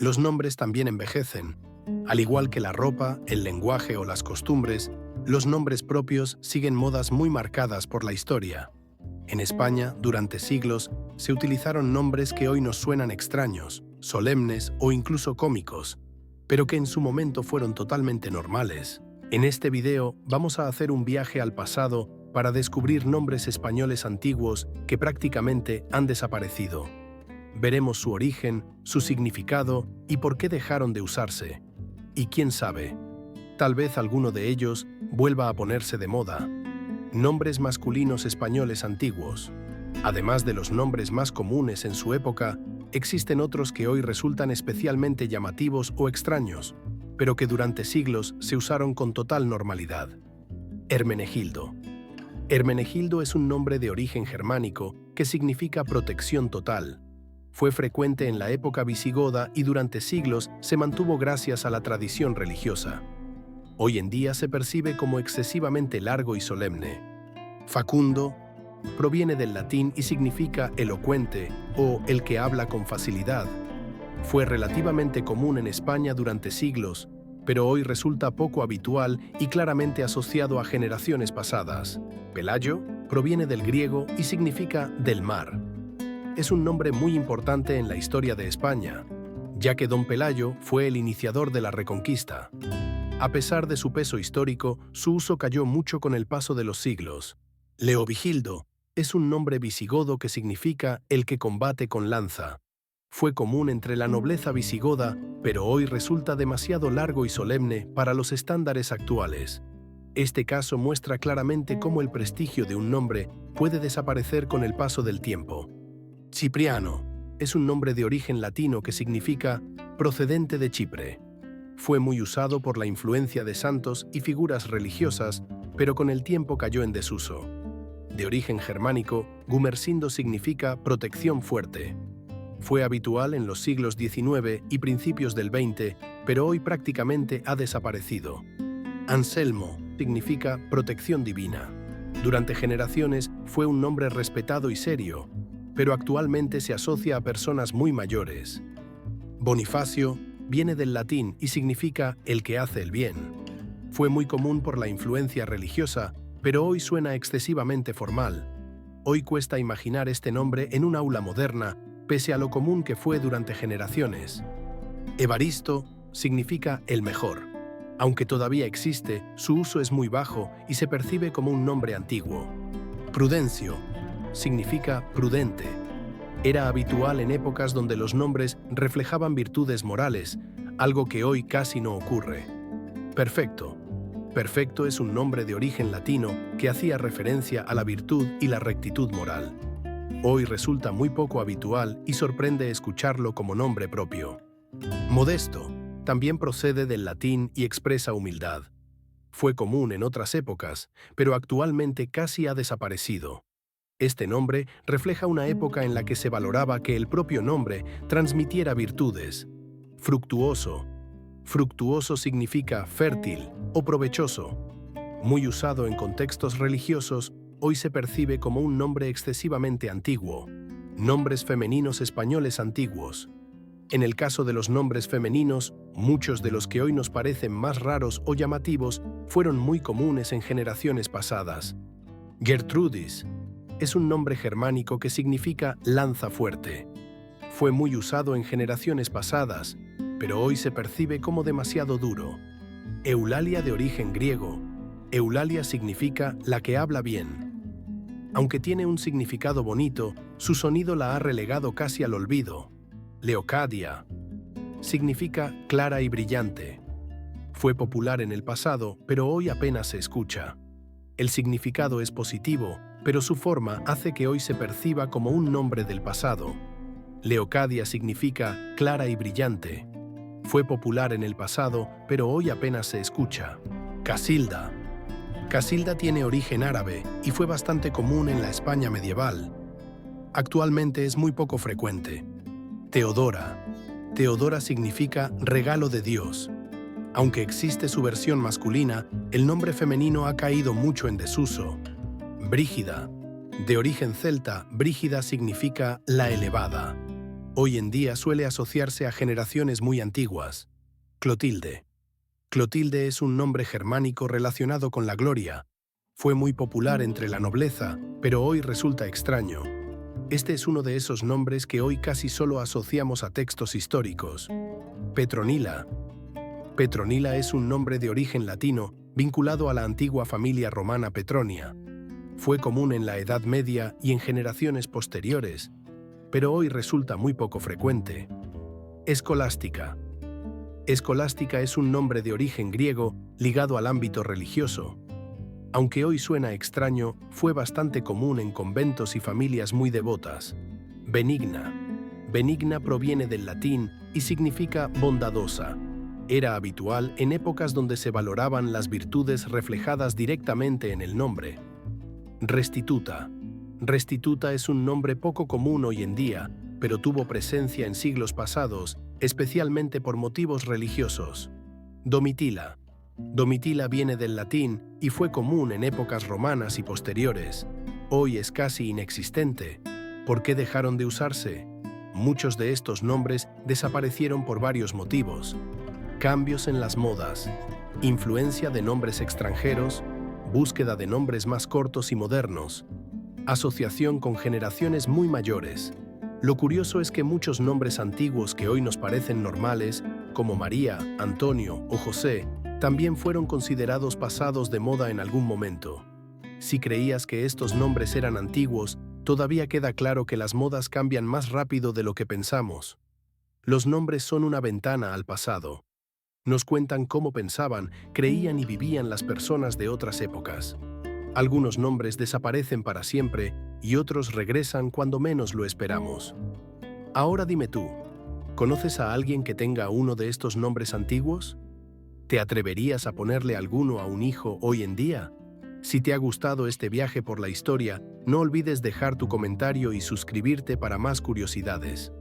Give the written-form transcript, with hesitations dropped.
Los nombres también envejecen. Al igual que la ropa, el lenguaje o las costumbres, los nombres propios siguen modas muy marcadas por la historia. En España, durante siglos, se utilizaron nombres que hoy nos suenan extraños, solemnes o incluso cómicos, pero que en su momento fueron totalmente normales. En este video vamos a hacer un viaje al pasado para descubrir nombres españoles antiguos que prácticamente han desaparecido. Veremos su origen, su significado y por qué dejaron de usarse. Y quién sabe, tal vez alguno de ellos vuelva a ponerse de moda. Nombres masculinos españoles antiguos. Además de los nombres más comunes en su época, existen otros que hoy resultan especialmente llamativos o extraños, pero que durante siglos se usaron con total normalidad. Hermenegildo. Hermenegildo es un nombre de origen germánico que significa protección total. Fue frecuente en la época visigoda y durante siglos se mantuvo gracias a la tradición religiosa. Hoy en día se percibe como excesivamente largo y solemne. Facundo proviene del latín y significa elocuente o el que habla con facilidad. Fue relativamente común en España durante siglos, pero hoy resulta poco habitual y claramente asociado a generaciones pasadas. Pelayo proviene del griego y significa del mar. Es un nombre muy importante en la historia de España, ya que Don Pelayo fue el iniciador de la Reconquista. A pesar de su peso histórico, su uso cayó mucho con el paso de los siglos. Leovigildo es un nombre visigodo que significa el que combate con lanza. Fue común entre la nobleza visigoda, pero hoy resulta demasiado largo y solemne para los estándares actuales. Este caso muestra claramente cómo el prestigio de un nombre puede desaparecer con el paso del tiempo. Cipriano es un nombre de origen latino que significa procedente de Chipre. Fue muy usado por la influencia de santos y figuras religiosas, pero con el tiempo cayó en desuso. De origen germánico, Gumersindo significa protección fuerte. Fue habitual en los siglos XIX y principios del XX, pero hoy prácticamente ha desaparecido. Anselmo significa protección divina. Durante generaciones fue un nombre respetado y serio, pero actualmente se asocia a personas muy mayores. Bonifacio viene del latín y significa el que hace el bien. Fue muy común por la influencia religiosa, pero hoy suena excesivamente formal. Hoy cuesta imaginar este nombre en un aula moderna, pese a lo común que fue durante generaciones. Evaristo significa el mejor. Aunque todavía existe, su uso es muy bajo y se percibe como un nombre antiguo. Prudencio significa prudente. Era habitual en épocas donde los nombres reflejaban virtudes morales, algo que hoy casi no ocurre. Perfecto. Perfecto es un nombre de origen latino que hacía referencia a la virtud y la rectitud moral. Hoy resulta muy poco habitual y sorprende escucharlo como nombre propio. Modesto también procede del latín y expresa humildad. Fue común en otras épocas, pero actualmente casi ha desaparecido. Este nombre refleja una época en la que se valoraba que el propio nombre transmitiera virtudes. Fructuoso. Fructuoso significa fértil o provechoso. Muy usado en contextos religiosos, hoy se percibe como un nombre excesivamente antiguo. Nombres femeninos españoles antiguos. En el caso de los nombres femeninos, muchos de los que hoy nos parecen más raros o llamativos fueron muy comunes en generaciones pasadas. Gertrudis es un nombre germánico que significa lanza fuerte. Fue muy usado en generaciones pasadas, pero hoy se percibe como demasiado duro. Eulalia de origen griego. Eulalia significa la que habla bien. Aunque tiene un significado bonito, su sonido la ha relegado casi al olvido. Leocadia significa clara y brillante. Fue popular en el pasado, pero hoy apenas se escucha. El significado es positivo, pero su forma hace que hoy se perciba como un nombre del pasado. Leocadia significa clara y brillante. Fue popular en el pasado, pero hoy apenas se escucha. Casilda. Casilda tiene origen árabe y fue bastante común en la España medieval. Actualmente es muy poco frecuente. Teodora. Teodora significa regalo de Dios. Aunque existe su versión masculina, el nombre femenino ha caído mucho en desuso. Brígida. De origen celta, Brígida significa la elevada. Hoy en día suele asociarse a generaciones muy antiguas. Clotilde. Clotilde es un nombre germánico relacionado con la gloria. Fue muy popular entre la nobleza, pero hoy resulta extraño. Este es uno de esos nombres que hoy casi solo asociamos a textos históricos. Petronila. Petronila es un nombre de origen latino vinculado a la antigua familia romana Petronia. Fue común en la Edad Media y en generaciones posteriores, pero hoy resulta muy poco frecuente. Escolástica. Escolástica es un nombre de origen griego ligado al ámbito religioso. Aunque hoy suena extraño, fue bastante común en conventos y familias muy devotas. Benigna. Benigna proviene del latín y significa bondadosa. Era habitual en épocas donde se valoraban las virtudes reflejadas directamente en el nombre. Restituta. Restituta es un nombre poco común hoy en día, pero tuvo presencia en siglos pasados, especialmente por motivos religiosos. Domitila. Domitila viene del latín y fue común en épocas romanas y posteriores. Hoy es casi inexistente. ¿Por qué dejaron de usarse? Muchos de estos nombres desaparecieron por varios motivos. Cambios en las modas, influencia de nombres extranjeros, búsqueda de nombres más cortos y modernos, asociación con generaciones muy mayores. Lo curioso es que muchos nombres antiguos que hoy nos parecen normales, como María, Antonio o José, también fueron considerados pasados de moda en algún momento. Si creías que estos nombres eran antiguos, todavía queda claro que las modas cambian más rápido de lo que pensamos. Los nombres son una ventana al pasado. Nos cuentan cómo pensaban, creían y vivían las personas de otras épocas. Algunos nombres desaparecen para siempre y otros regresan cuando menos lo esperamos. Ahora dime tú, ¿conoces a alguien que tenga uno de estos nombres antiguos? ¿Te atreverías a ponerle alguno a un hijo hoy en día? Si te ha gustado este viaje por la historia, no olvides dejar tu comentario y suscribirte para más curiosidades.